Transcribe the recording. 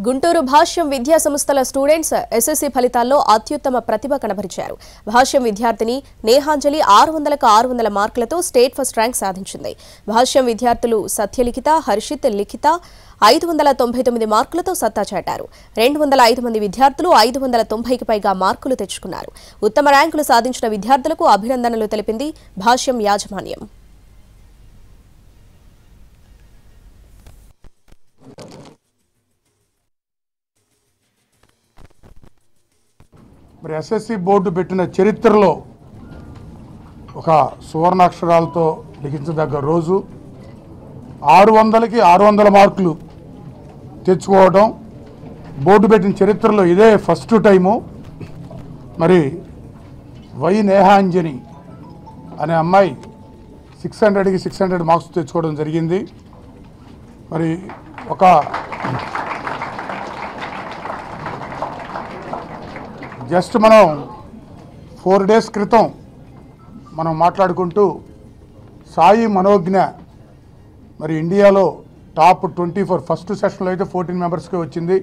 గుంటూరు భాష్యం విద్యా సంస్థల students SSC ఫలితాల్లో అత్యుత్తమ ప్రతిభ కనబరిచారు. భాష్యం విద్యార్థిని నేహాంజలి 600కు 600 మార్కులతో స్టేట్ ఫస్ట్ ర్యాంక్ సాధించింది. భాష్యం విద్యార్థులు సత్యలిఖిత, హర్షిత్, లిఖిత 599 మార్కులతో సత్తా చాటారు. 205 మంది విద్యార్థులు 590కి పైగా మార్కులు తెచ్చుకున్నారు. ఉత్తమ ర్యాంకులు సాధించిన విద్యార్థులకు అభినందనలు తెలిపింది భాష్యం యాజమాన్యం. మరి ఎస్ఎస్సి బోర్డు పెట్టిన చరిత్రలో ఒక సువర్ణాక్షరాలతో లిఖించదగ్గ రోజు. 600కి 600 మార్కులు తెచ్చుకోవడం బోర్డు పెట్టిన చరిత్రలో ఇదే ఫస్ట్ టైము. మరి వై నేహాంజని అనే అమ్మాయి 600కి 600 మార్క్స్ తెచ్చుకోవడం జరిగింది. మరి ఒక జస్ట్ మనం 4 డేస్ క్రితం మనం మాట్లాడుకుంటూ సాయి మనోజ్ఞ మరి ఇండియాలో టాప్ 24 ఫస్ట్ సెషన్లో అయితే 14 మెంబర్స్కే వచ్చింది.